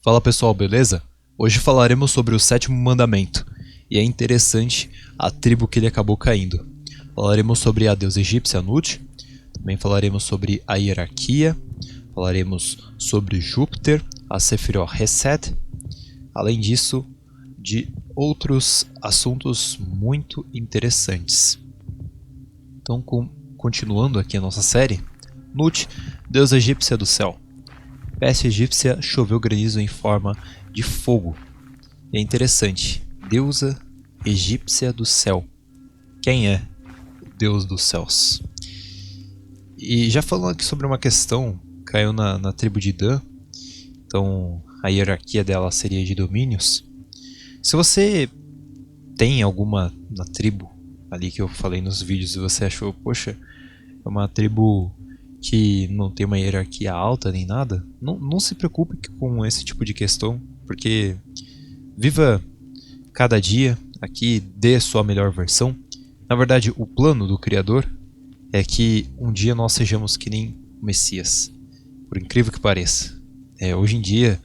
Fala pessoal, beleza? Hoje falaremos sobre o sétimo mandamento, e é interessante a tribo que ele acabou caindo. Falaremos sobre a deusa egípcia Nut, também falaremos sobre a hierarquia, falaremos sobre Júpiter, a Sefirot Hesed, além disso, de outros assuntos muito interessantes. Então, continuando aqui a nossa série, Nut, deusa egípcia do céu. Peste egípcia, choveu granizo em forma de fogo. E é interessante, deusa egípcia do céu. Quem é o deus dos céus? E já falando aqui sobre uma questão, caiu na tribo de Dan, então a hierarquia dela seria de domínios. Se você tem alguma na tribo ali que eu falei nos vídeos e você achou, poxa, é uma tribo que não tem uma hierarquia alta nem nada, não se preocupe com esse tipo de questão, porque viva cada dia aqui, dê sua melhor versão. Na verdade, o plano do Criador é que um dia nós sejamos que nem o Messias, por incrível que pareça. Hoje em dia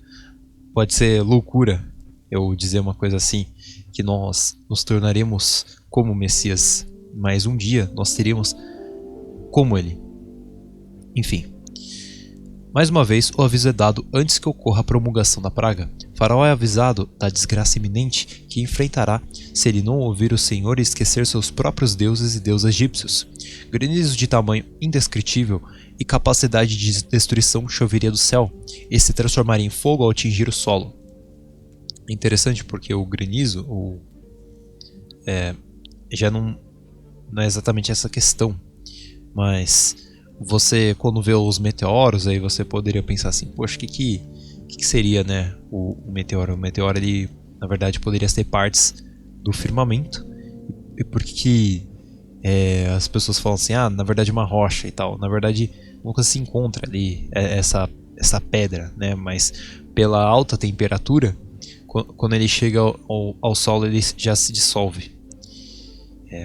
pode ser loucura eu dizer uma coisa assim, que nós nos tornaremos como o Messias, mas um dia nós seríamos como ele. Enfim, mais uma vez o aviso é dado antes que ocorra a promulgação da praga. Faraó é avisado da desgraça iminente que enfrentará se ele não ouvir o Senhor e esquecer seus próprios deuses e deuses egípcios. Granizo de tamanho indescritível e capacidade de destruição choveria do céu e se transformaria em fogo ao atingir o solo. É interessante porque o granizo já não é exatamente essa questão, mas você, quando vê os meteoros, aí você poderia pensar assim, poxa, o que seria, né, o meteoro? O meteoro, ele, na verdade, poderia ser partes do firmamento. E por que as pessoas falam assim, na verdade é uma rocha e tal? Na verdade, nunca se encontra ali essa pedra, né? Mas pela alta temperatura, quando ele chega ao solo, ele já se dissolve.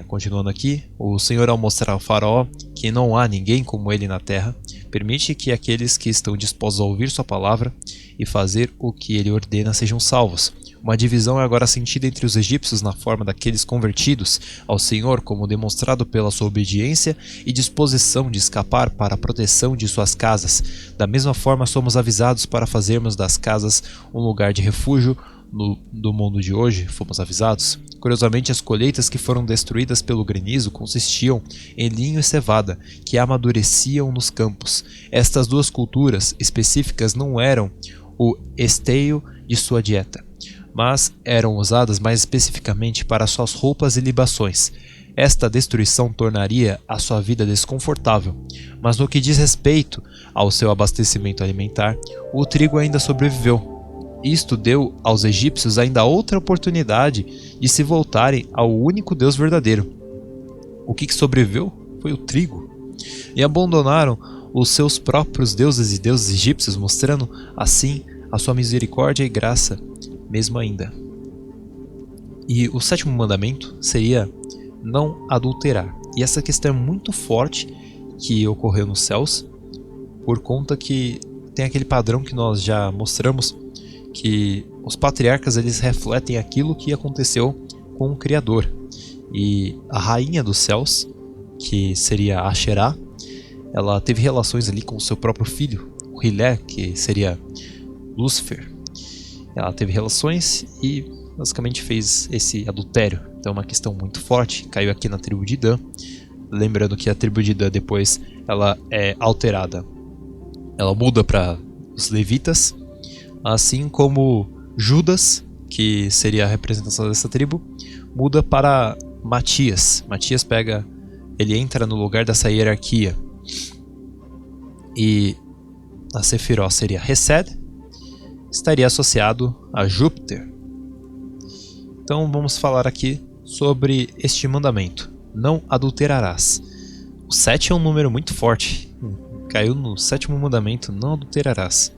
Continuando aqui, o Senhor, ao mostrar ao faraó que não há ninguém como ele na terra, permite que aqueles que estão dispostos a ouvir sua palavra e fazer o que ele ordena sejam salvos. Uma divisão é agora sentida entre os egípcios na forma daqueles convertidos ao Senhor, como demonstrado pela sua obediência e disposição de escapar para a proteção de suas casas. Da mesma forma, somos avisados para fazermos das casas um lugar de refúgio. Do mundo de hoje, fomos avisados. Curiosamente, as colheitas que foram destruídas pelo granizo consistiam em linho e cevada, que amadureciam nos campos. Estas duas culturas específicas não eram o esteio de sua dieta, mas eram usadas mais especificamente para suas roupas e libações. Esta destruição tornaria a sua vida desconfortável, mas no que diz respeito ao seu abastecimento alimentar, o trigo ainda sobreviveu. Isto deu aos egípcios ainda outra oportunidade de se voltarem ao único Deus verdadeiro. O que sobreviveu foi o trigo. E abandonaram os seus próprios deuses e deuses egípcios, mostrando assim a sua misericórdia e graça, mesmo ainda. E o sétimo mandamento seria não adulterar. E essa questão é muito forte que ocorreu nos céus, por conta que tem aquele padrão que nós já mostramos, que os patriarcas eles refletem aquilo que aconteceu com o Criador. E a rainha dos céus, que seria Asherá, ela teve relações ali com o seu próprio filho, o Hilé, que seria Lúcifer. Ela teve relações e basicamente fez esse adultério. Então é uma questão muito forte, caiu aqui na tribo de Dan. Lembrando que a tribo de Dan depois ela é alterada, ela muda para os levitas, assim como Judas, que seria a representação dessa tribo, muda para Matias. Matias ele entra no lugar dessa hierarquia. E a Sefirot seria Hesed, estaria associado a Júpiter. Então vamos falar aqui sobre este mandamento: não adulterarás. O 7 é um número muito forte, caiu no sétimo mandamento, não adulterarás.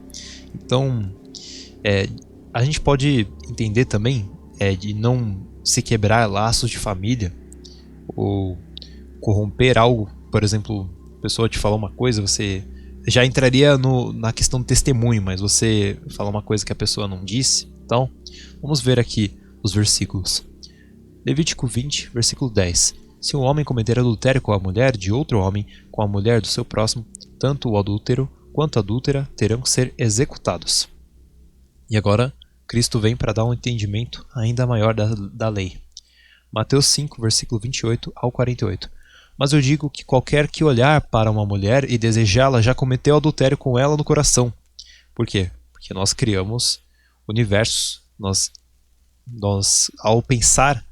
Então a gente pode entender também de não se quebrar laços de família ou corromper algo. Por exemplo, a pessoa te falar uma coisa, você já entraria na questão do testemunho, mas você fala uma coisa que a pessoa não disse. Então, vamos ver aqui os versículos. Levítico 20, versículo 10. Se um homem cometer adultério com a mulher de outro homem, com a mulher do seu próximo, tanto o adúltero quanto a adúltera terão que ser executados. E agora, Cristo vem para dar um entendimento ainda maior da lei. Mateus 5, versículo 28 ao 48. Mas eu digo que qualquer que olhar para uma mulher e desejá-la já cometeu adultério com ela no coração. Por quê? Porque nós criamos universos. Nós, ao pensar,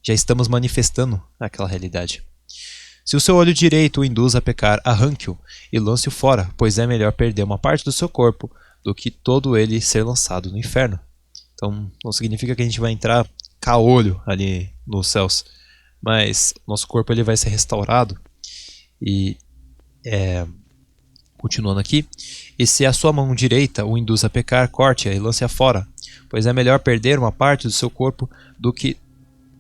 já estamos manifestando aquela realidade. Se o seu olho direito o induz a pecar, arranque-o e lance-o fora, pois é melhor perder uma parte do seu corpo do que todo ele ser lançado no inferno. Então, não significa que a gente vai entrar caolho ali nos céus, mas nosso corpo ele vai ser restaurado. E continuando aqui, e se a sua mão direita o induz a pecar, corte-a e lance-a fora, pois é melhor perder uma parte do seu corpo do que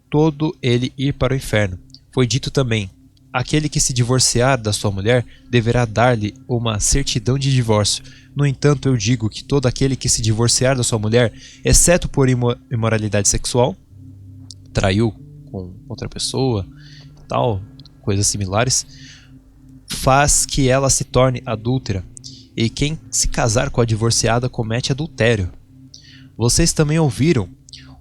todo ele ir para o inferno. Foi dito também: aquele que se divorciar da sua mulher deverá dar-lhe uma certidão de divórcio. No entanto, eu digo que todo aquele que se divorciar da sua mulher, exceto por imoralidade sexual, traiu com outra pessoa, tal, coisas similares, faz que ela se torne adúltera, e quem se casar com a divorciada comete adultério. Vocês também ouviram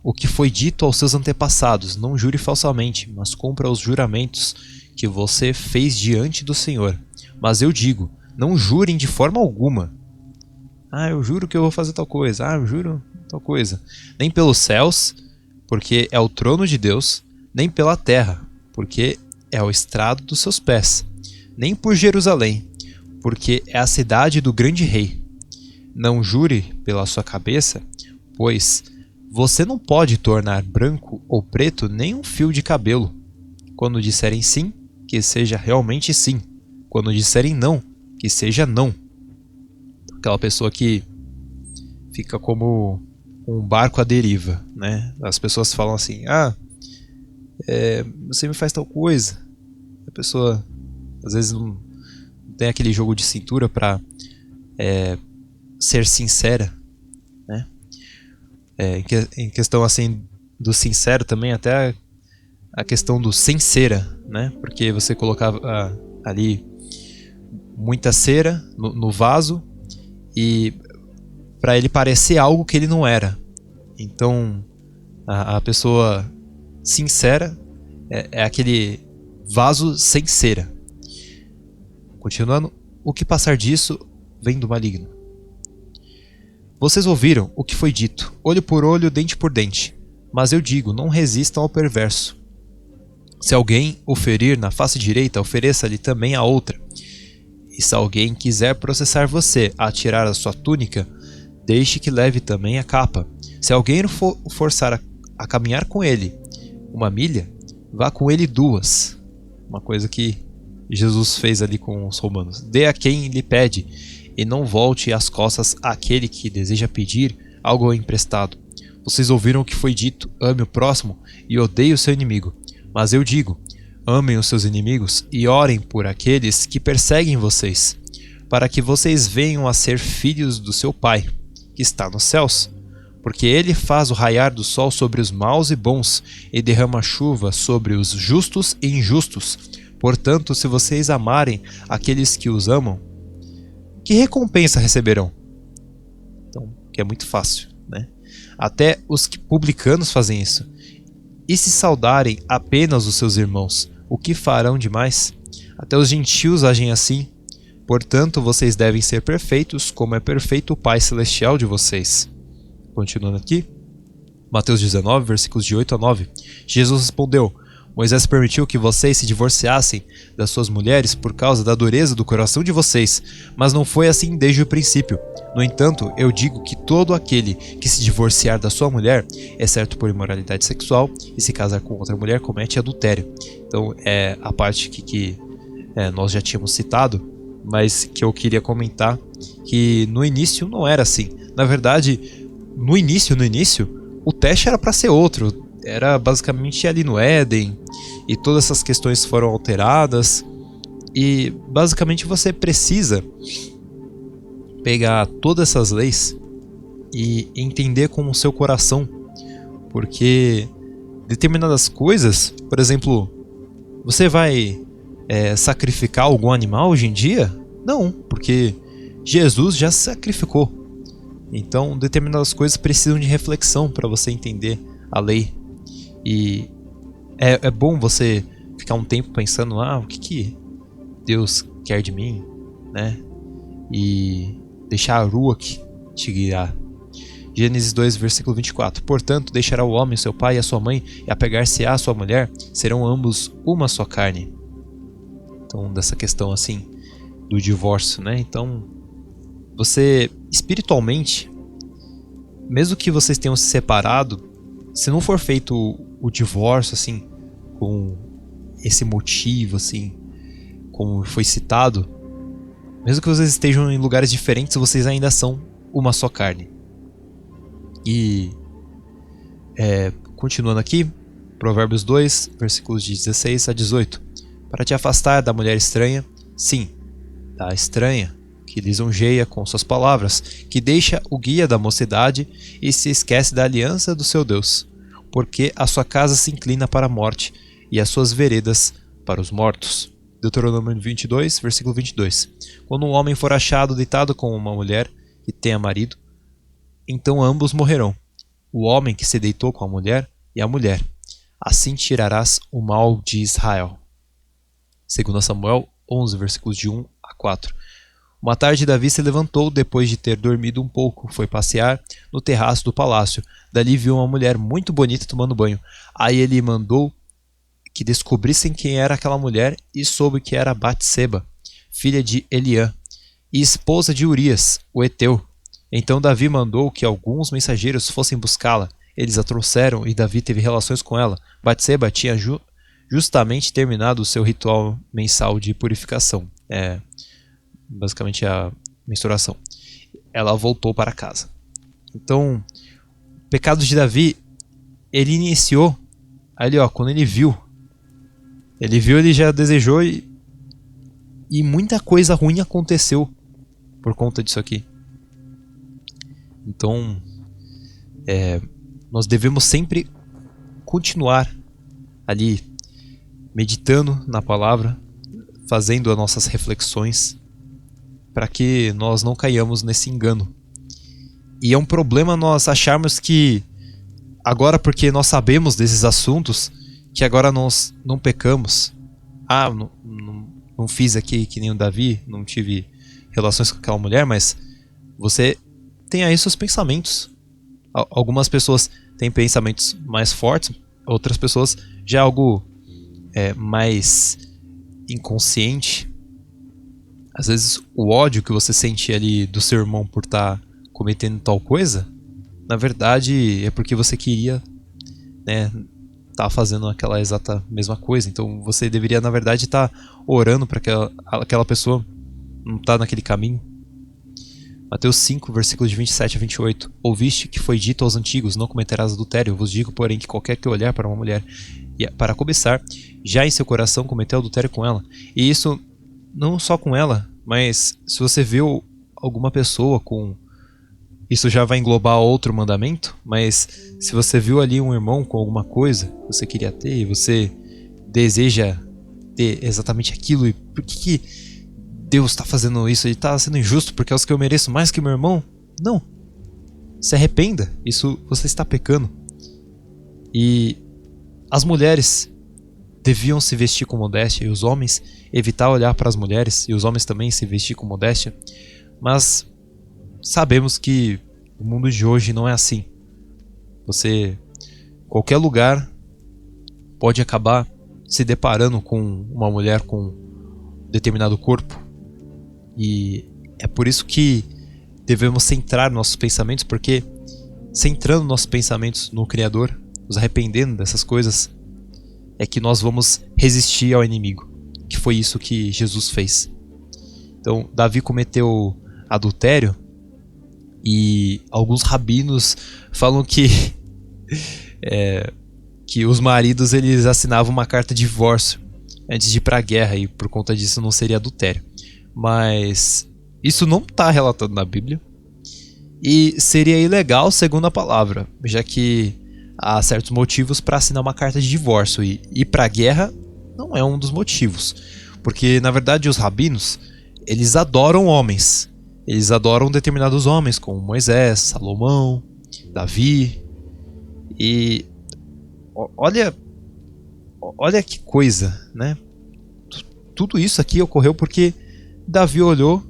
o que foi dito aos seus antepassados: não jure falsamente, mas cumpra os juramentos que você fez diante do Senhor. Mas eu digo, não jurem de forma alguma. Eu juro que eu vou fazer tal coisa. Eu juro tal coisa. Nem pelos céus, porque é o trono de Deus, nem pela terra, porque é o estrado dos seus pés, nem por Jerusalém, porque é a cidade do grande rei. Não jure pela sua cabeça, pois você não pode tornar branco ou preto nem um fio de cabelo. Quando disserem sim, que seja realmente sim. Quando disserem não, que seja não. Aquela pessoa que fica como um barco à deriva, né? As pessoas falam assim: você me faz tal coisa. A pessoa às vezes não tem aquele jogo de cintura para ser sincera, né? Em questão assim do sincero também, até a questão do sem cera, né? Porque você colocava ali muita cera no vaso e para ele parecer algo que ele não era. Então a pessoa sincera é aquele vaso sem cera. Continuando, o que passar disso vem do maligno. Vocês ouviram o que foi dito: olho por olho, dente por dente. Mas eu digo, não resistam ao perverso. Se alguém o ferir na face direita, ofereça-lhe também a outra. E se alguém quiser processar você a tirar a sua túnica, deixe que leve também a capa. Se alguém o forçar a caminhar com ele 1 milha, vá com ele 2. Uma coisa que Jesus fez ali com os romanos. Dê a quem lhe pede, e não volte as costas àquele que deseja pedir algo emprestado. Vocês ouviram o que foi dito: ame o próximo e odeie o seu inimigo. Mas eu digo, amem os seus inimigos e orem por aqueles que perseguem vocês, para que vocês venham a ser filhos do seu Pai, que está nos céus. Porque ele faz o raiar do sol sobre os maus e bons, e derrama chuva sobre os justos e injustos. Portanto, se vocês amarem aqueles que os amam, que recompensa receberão? Então, que é muito fácil, né? Até os publicanos fazem isso. E se saudarem apenas os seus irmãos, o que farão demais? Até os gentios agem assim. Portanto, vocês devem ser perfeitos, como é perfeito o Pai Celestial de vocês. Continuando aqui, Mateus 19, versículos de 8 a 9. Jesus respondeu: Moisés permitiu que vocês se divorciassem das suas mulheres por causa da dureza do coração de vocês, mas não foi assim desde o princípio. No entanto, eu digo que todo aquele que se divorciar da sua mulher, exceto por imoralidade sexual, e se casar com outra mulher, comete adultério. Então, é a parte que nós já tínhamos citado, mas que eu queria comentar, que no início não era assim. Na verdade, no início, o teste era para ser outro. Era basicamente ali no Éden, e todas essas questões foram alteradas, e basicamente você precisa pegar todas essas leis e entender com o seu coração, porque determinadas coisas, por exemplo, você vai sacrificar algum animal hoje em dia? Não, porque Jesus já sacrificou. Então, determinadas coisas precisam de reflexão para você entender a lei. E é bom você ficar um tempo pensando, o que Deus quer de mim, né? E deixar a Ruach te guiar. Gênesis 2, versículo 24. Portanto, deixará o homem seu pai e a sua mãe, e apegar-se-á à sua mulher, serão ambos uma só carne. Então, dessa questão assim, do divórcio, né? Então, você, espiritualmente, mesmo que vocês tenham se separado, se não for feito o divórcio, assim, com esse motivo, assim, como foi citado, mesmo que vocês estejam em lugares diferentes, vocês ainda são uma só carne. E continuando aqui, Provérbios 2, versículos de 16 a 18. Para te afastar da mulher estranha, sim, da estranha, que lisonjeia com suas palavras, que deixa o guia da mocidade e se esquece da aliança do seu Deus, porque a sua casa se inclina para a morte e as suas veredas para os mortos. Deuteronômio 22, versículo 22. Quando um homem for achado deitado com uma mulher que tenha marido, então ambos morrerão, o homem que se deitou com a mulher e a mulher. Assim tirarás o mal de Israel. 2 Samuel 11, versículos de 1 a 4. Uma tarde Davi se levantou depois de ter dormido um pouco, foi passear no terraço do palácio. Dali viu uma mulher muito bonita tomando banho. Aí ele mandou que descobrissem quem era aquela mulher e soube que era Batseba, filha de Eliã, e esposa de Urias, o heteu. Então Davi mandou que alguns mensageiros fossem buscá-la. Eles a trouxeram e Davi teve relações com ela. Batseba tinha justamente terminado o seu ritual mensal de purificação. Basicamente a menstruação. Ela voltou para casa. Então, o pecado de Davi, ele iniciou ali, quando ele viu, ele já desejou e muita coisa ruim aconteceu por conta disso aqui. Então, nós devemos sempre continuar ali meditando na palavra, fazendo as nossas reflexões, para que nós não caiamos nesse engano. E é um problema nós acharmos que agora, porque nós sabemos desses assuntos, que agora nós não pecamos. Não fiz aqui que nem o Davi, não tive relações com aquela mulher, mas você tem aí seus pensamentos. Algumas pessoas têm pensamentos mais fortes, outras pessoas já algo mais inconsciente. Às vezes o ódio que você sente ali do seu irmão por estar cometendo tal coisa, na verdade é porque você queria, tá fazendo aquela exata mesma coisa. Então você deveria, na verdade, estar orando para que aquela pessoa não está naquele caminho. Mateus 5, versículos de 27 a 28. Ouviste que foi dito aos antigos, não cometerás adultério. Eu vos digo, porém, que qualquer que olhar para uma mulher para cobiçar, já em seu coração cometeu adultério com ela. E isso não só com ela, mas se você viu alguma pessoa com... Isso já vai englobar outro mandamento, mas se você viu ali um irmão com alguma coisa que você queria ter e você deseja ter exatamente aquilo, e por que Deus está fazendo isso? Ele está sendo injusto porque é os que eu mereço mais que meu irmão? Não. Se arrependa. Isso você está pecando. E as mulheres deviam se vestir com modéstia e os homens evitar olhar para as mulheres e os homens também se vestir com modéstia. Mas sabemos que o mundo de hoje não é assim. Qualquer lugar pode acabar se deparando com uma mulher com determinado corpo. E é por isso que devemos centrar nossos pensamentos, porque centrando nossos pensamentos no Criador, nos arrependendo dessas coisas, é que nós vamos resistir ao inimigo, que foi isso que Jesus fez. Então, Davi cometeu adultério e alguns rabinos falam que os maridos eles assinavam uma carta de divórcio antes de ir para a guerra e por conta disso não seria adultério. Mas Isso não está relatado na Bíblia. E seria ilegal segundo a palavra, já que há certos motivos para assinar uma carta de divórcio. E ir para a guerra não é um dos motivos. Porque, na verdade, os rabinos, eles adoram homens. Eles adoram determinados homens, como Moisés, Salomão, Davi. E olha que coisa, né? Tudo isso aqui ocorreu porque Davi olhou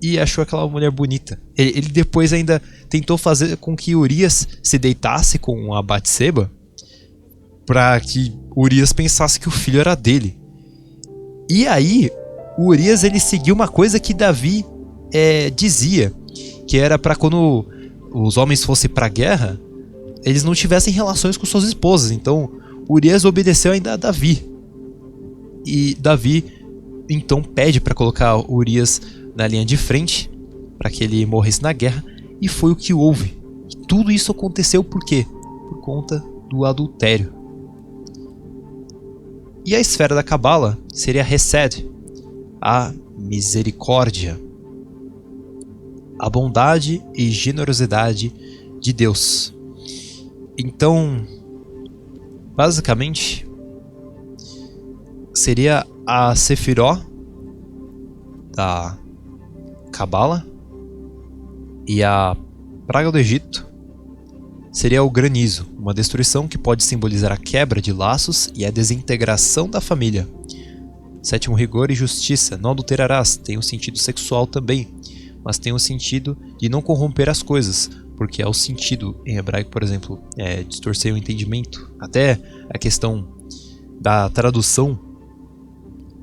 e achou aquela mulher bonita. Ele depois ainda tentou fazer com que Urias se deitasse com a Batseba para que Urias pensasse que o filho era dele. E aí, Urias ele seguiu uma coisa que Davi dizia, que era para quando os homens fossem para a guerra, eles não tivessem relações com suas esposas. Então, Urias obedeceu ainda a Davi. E Davi então pede para colocar Urias na linha de frente, para que ele morresse na guerra, e foi o que houve. E tudo isso aconteceu por quê? Por conta do adultério. E a esfera da Cabala seria Hesed, a misericórdia, a bondade e generosidade de Deus. Então, basicamente, seria a Sefiró da Cabala, e a praga do Egito seria o granizo, uma destruição que pode simbolizar a quebra de laços e a desintegração da família. Sétimo, rigor e justiça. Não adulterarás, tem um sentido sexual também, mas tem um sentido de não corromper as coisas, porque é o sentido em hebraico, por exemplo, distorcer o entendimento. Até a questão da tradução,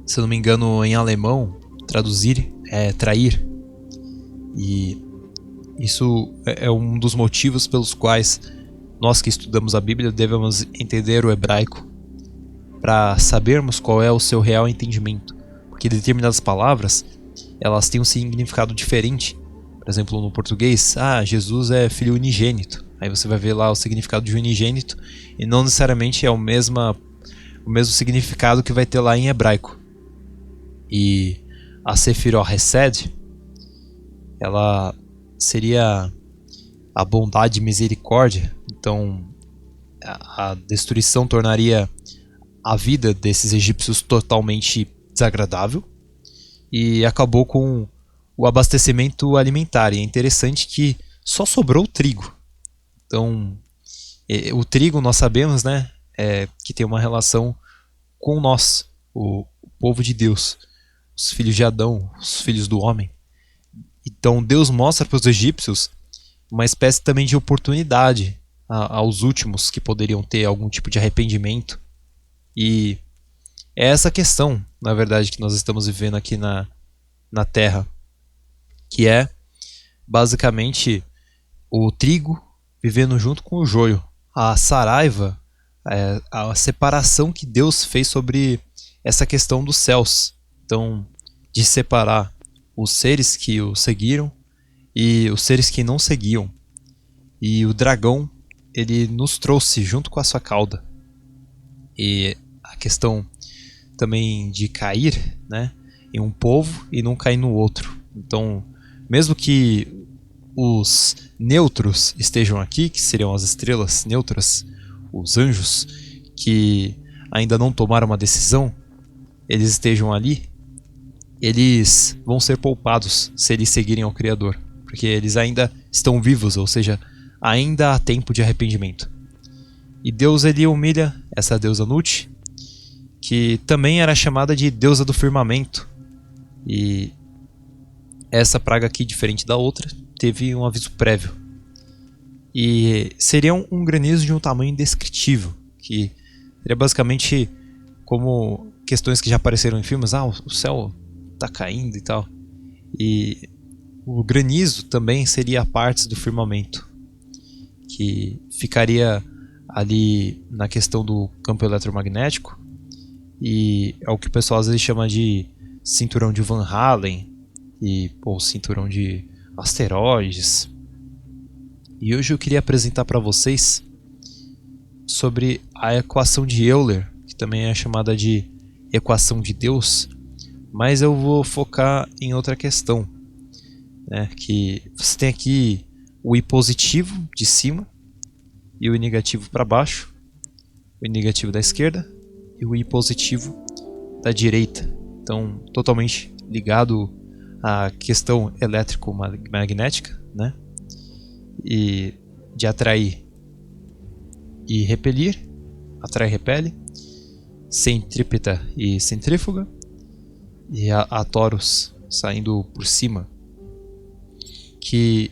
se eu não me engano, em alemão, traduzir é trair. E isso é um dos motivos pelos quais nós que estudamos a Bíblia devemos entender o hebraico, para sabermos qual é o seu real entendimento. Porque determinadas palavras, elas têm um significado diferente. Por exemplo, no português, Jesus é filho unigênito. Aí você vai ver lá o significado de unigênito, e não necessariamente é o mesmo significado que vai ter lá em hebraico. E a Sefiró Hesed, ela seria a bondade e misericórdia. Então a destruição tornaria a vida desses egípcios totalmente desagradável e acabou com o abastecimento alimentar. E é interessante que só sobrou o trigo. Então o trigo nós sabemos, né, que tem uma relação com nós, o povo de Deus, os filhos de Adão, os filhos do homem. Então Deus mostra para os egípcios uma espécie também de oportunidade aos últimos que poderiam ter algum tipo de arrependimento. E é essa questão, na verdade, que nós estamos vivendo aqui na Terra, que é basicamente o trigo vivendo junto com o joio. A saraiva, a separação que Deus fez sobre essa questão dos céus. Então, de separar os seres que o seguiram e os seres que não seguiam. E o dragão, ele nos trouxe junto com a sua cauda. E a questão também de cair, né, em um povo e não cair no outro. Então, mesmo que os neutros estejam aqui, que seriam as estrelas neutras, os anjos, que ainda não tomaram uma decisão, eles estejam ali, eles vão ser poupados se eles seguirem ao Criador, porque eles ainda estão vivos, ou seja, ainda há tempo de arrependimento. E Deus ele humilha essa deusa Nut, que também era chamada de deusa do firmamento. E essa praga aqui, diferente da outra, teve um aviso prévio. E seria um granizo de um tamanho indescritível, que seria basicamente como questões que já apareceram em filmes, o céu está caindo e tal. E o granizo também seria partes do firmamento, que ficaria ali na questão do campo eletromagnético, e é o que o pessoal às vezes chama de cinturão de Van Allen ou cinturão de asteroides. E hoje eu queria apresentar para vocês sobre a equação de Euler, que também é chamada de equação de Deus, Mas eu vou focar em outra questão, né? Que você tem aqui o I positivo de cima e o I negativo para baixo, o I negativo da esquerda e o I positivo da direita. Então, totalmente ligado à questão elétrico-magnética, né? E de atrair e repelir, atrai e repele, centrípeta e centrífuga, e a torus saindo por cima, que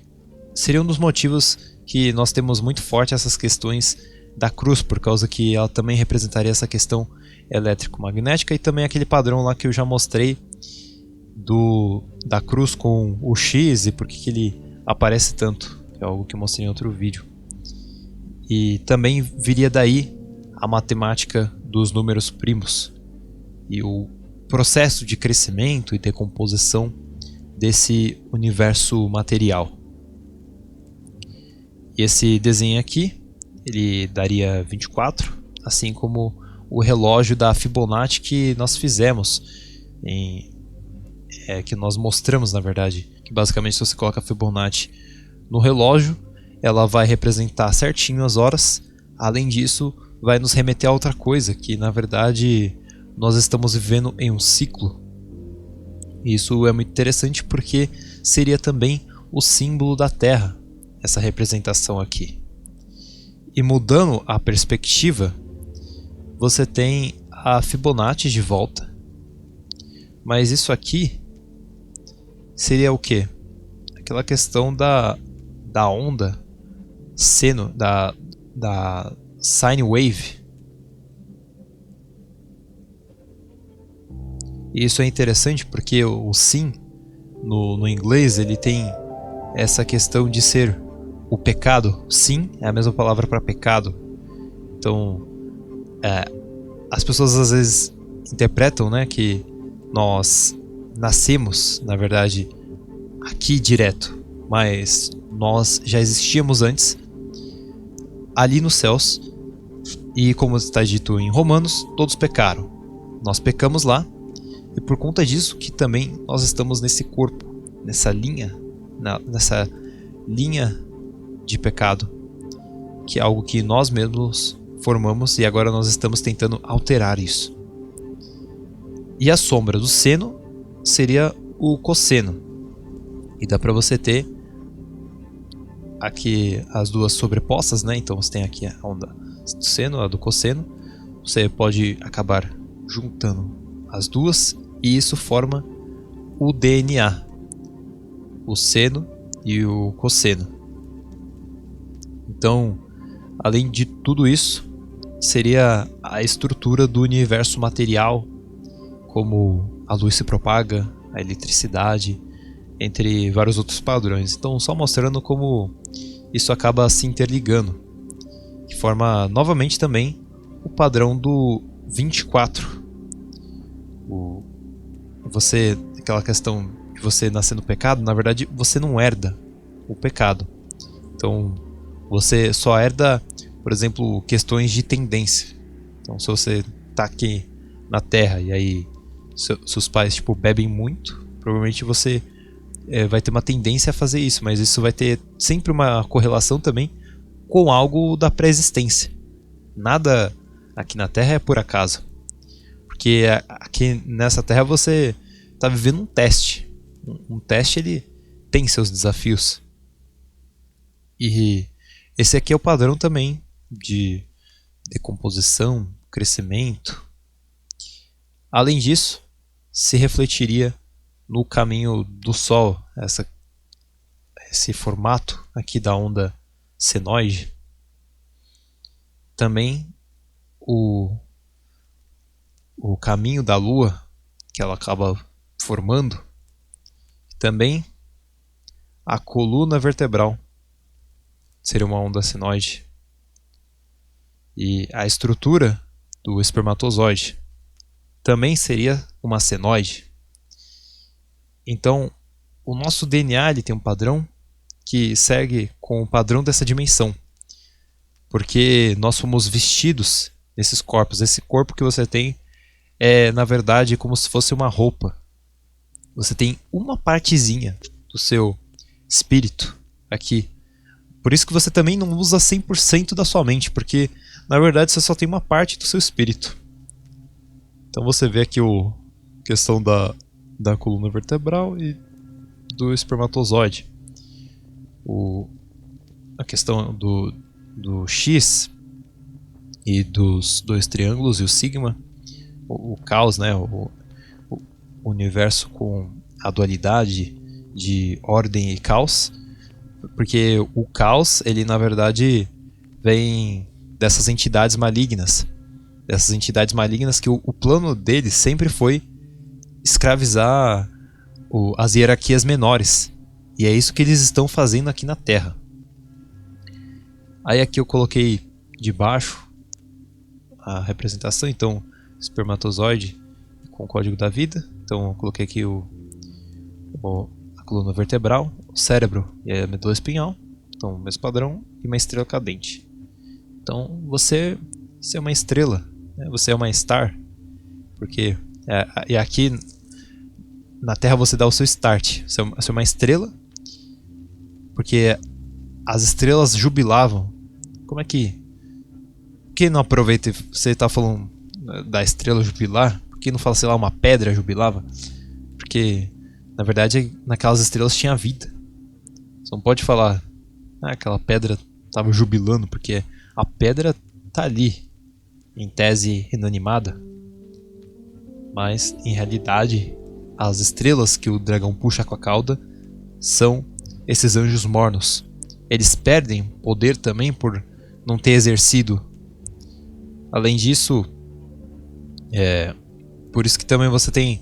seria um dos motivos que nós temos muito forte essas questões da cruz, por causa que ela também representaria essa questão elétrico-magnética, e também aquele padrão lá que eu já mostrei da cruz com o X e por que ele aparece tanto, que é algo que eu mostrei em outro vídeo. E também viria daí a matemática dos números primos e o processo de crescimento e decomposição desse universo material. E esse desenho aqui, ele daria 24, assim como o relógio da Fibonacci que nós fizemos, que nós mostramos na verdade, que basicamente se você coloca a Fibonacci no relógio, ela vai representar certinho as horas. Além disso, vai nos remeter a outra coisa, que na verdade nós estamos vivendo em um ciclo. E isso é muito interessante porque seria também o símbolo da Terra, essa representação aqui. E mudando a perspectiva, você tem a Fibonacci de volta. Mas isso aqui seria o quê? Aquela questão da onda seno, da sine wave. E isso é interessante porque o sin no inglês ele tem essa questão de ser o pecado. Sin é a mesma palavra para pecado. Então as pessoas às vezes interpretam, né, que nós nascemos na verdade aqui direto, mas nós já existíamos antes ali nos céus, e como está dito em Romanos, todos pecaram. Nós pecamos lá, e por conta disso que também nós estamos nesse corpo, nessa linha de pecado, que é algo que nós mesmos formamos, e agora nós estamos tentando alterar isso. E a sombra do seno seria o cosseno, e dá para você ter aqui as duas sobrepostas, né? Então você tem aqui a onda do seno, a do cosseno. Você pode acabar juntando as duas e isso forma o DNA, o seno e o cosseno. Então, além de tudo isso, seria a estrutura do universo material, como a luz se propaga, a eletricidade, entre vários outros padrões. Então, só mostrando como isso acaba se interligando, que forma novamente também o padrão do 24. Aquela questão de você nascer no pecado, na verdade você não herda o pecado. Então, você só herda, por exemplo, questões de tendência. Então, se você está aqui na Terra e aí seus pais bebem muito, provavelmente você vai ter uma tendência a fazer isso, mas isso vai ter sempre uma correlação também com algo da pré-existência. Nada aqui na Terra é por acaso, porque aqui nessa Terra você está vivendo um teste. Um teste, ele tem seus desafios, e esse aqui é o padrão também de decomposição, crescimento. Além disso, se refletiria no caminho do Sol, esse formato aqui da onda senoide. Também o caminho da Lua, que ela acaba formando. Também a coluna vertebral seria uma onda senoide. E a estrutura do espermatozoide também seria uma senoide. Então, o nosso DNA ele tem um padrão que segue com o padrão dessa dimensão, porque nós fomos vestidos nesses corpos. Esse corpo que você tem é, na verdade, como se fosse uma roupa. você tem uma partezinha do seu espírito aqui. Por isso que você também não usa 100% da sua mente, porque na verdade você só tem uma parte do seu espírito. Então você vê aqui a questão da coluna vertebral e do espermatozoide. A questão do X e dos dois triângulos e o sigma. O caos, né? O universo com a dualidade de ordem e caos, porque o caos, ele na verdade vem dessas entidades malignas, que o plano deles sempre foi escravizar as hierarquias menores, e é isso que eles estão fazendo aqui na Terra. Aí aqui eu coloquei de baixo a representação, então espermatozoide com o código da vida. Então eu coloquei aqui a coluna vertebral, o cérebro e a medula espinhal, então o mesmo padrão, e uma estrela cadente. Então você é uma estrela, né? Você é uma star, porque e aqui na Terra você dá o seu start, você é uma estrela, porque as estrelas jubilavam. Como é que... Por que não aproveita, você está falando da estrela jubilar, por que não fala, sei lá, uma pedra jubilava? Porque, na verdade, naquelas estrelas tinha vida. Você não pode falar, aquela pedra estava jubilando, porque a pedra tá ali, em tese inanimada. Mas, em realidade, as estrelas que o dragão puxa com a cauda são esses anjos mornos. Eles perdem poder também por não ter exercido. Além disso, por isso que também você tem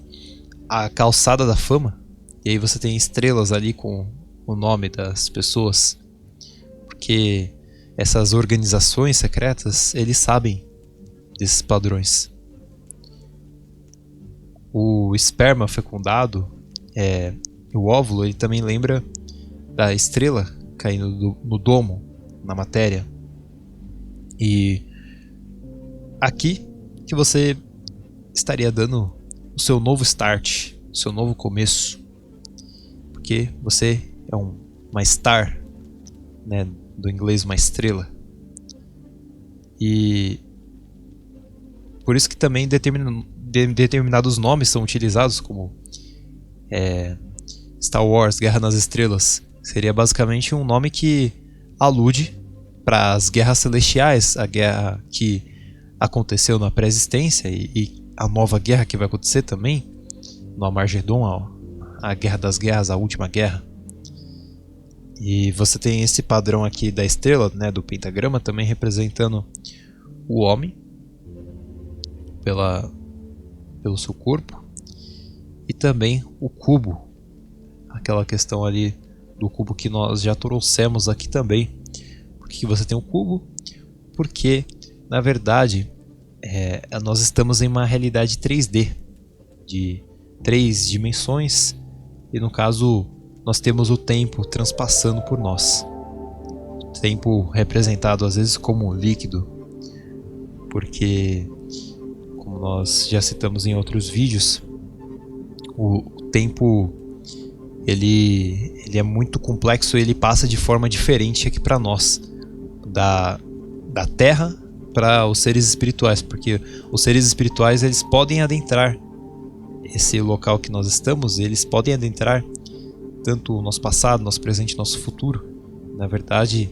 a calçada da fama, e aí você tem estrelas ali com o nome das pessoas, porque essas organizações secretas, eles sabem desses padrões. O esperma fecundado, o óvulo, ele também lembra da estrela caindo no domo, na matéria. E aqui que você estaria dando o seu novo start, o seu novo começo, porque você é uma star, né, do inglês uma estrela. E por isso que também determinados nomes são utilizados, como Star Wars, Guerra nas Estrelas. Seria basicamente um nome que alude para as guerras celestiais, a guerra que aconteceu na pré-existência e a nova guerra que vai acontecer também no Armagedon, a Guerra das Guerras, a última guerra. E você tem esse padrão aqui da estrela, né, do pentagrama, também representando o homem pelo seu corpo, e também o cubo, aquela questão ali do cubo que nós já trouxemos aqui também. Por que você tem um cubo? Porque na verdade nós estamos em uma realidade 3D, de 3 dimensões, e no caso nós temos o tempo transpassando por nós. O tempo representado às vezes como líquido, porque, como nós já citamos em outros vídeos, o tempo ele é muito complexo, e ele passa de forma diferente aqui para nós, da Terra para os seres espirituais, porque os seres espirituais eles podem adentrar esse local que nós estamos, eles podem adentrar tanto o nosso passado, nosso presente e nosso futuro. Na verdade,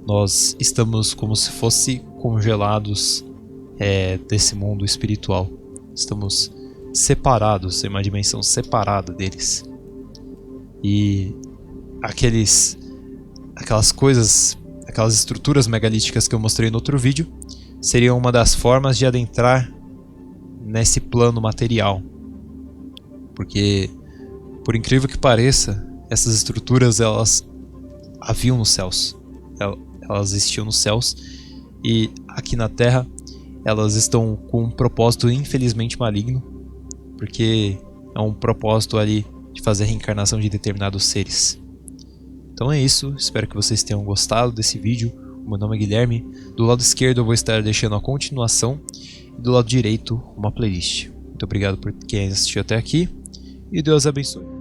nós estamos como se fosse congelados desse mundo espiritual. Estamos separados, em uma dimensão separada deles. E aquelas coisas, aquelas estruturas megalíticas que eu mostrei no outro vídeo, seriam uma das formas de adentrar nesse plano material. Porque, por incrível que pareça, essas estruturas elas haviam nos céus. Elas existiam nos céus, e aqui na Terra elas estão com um propósito infelizmente maligno, porque é um propósito ali de fazer a reencarnação de determinados seres. Então é isso, espero que vocês tenham gostado desse vídeo. O meu nome é Guilherme, do lado esquerdo eu vou estar deixando a continuação, e do lado direito uma playlist. Muito obrigado por quem assistiu até aqui, e Deus abençoe.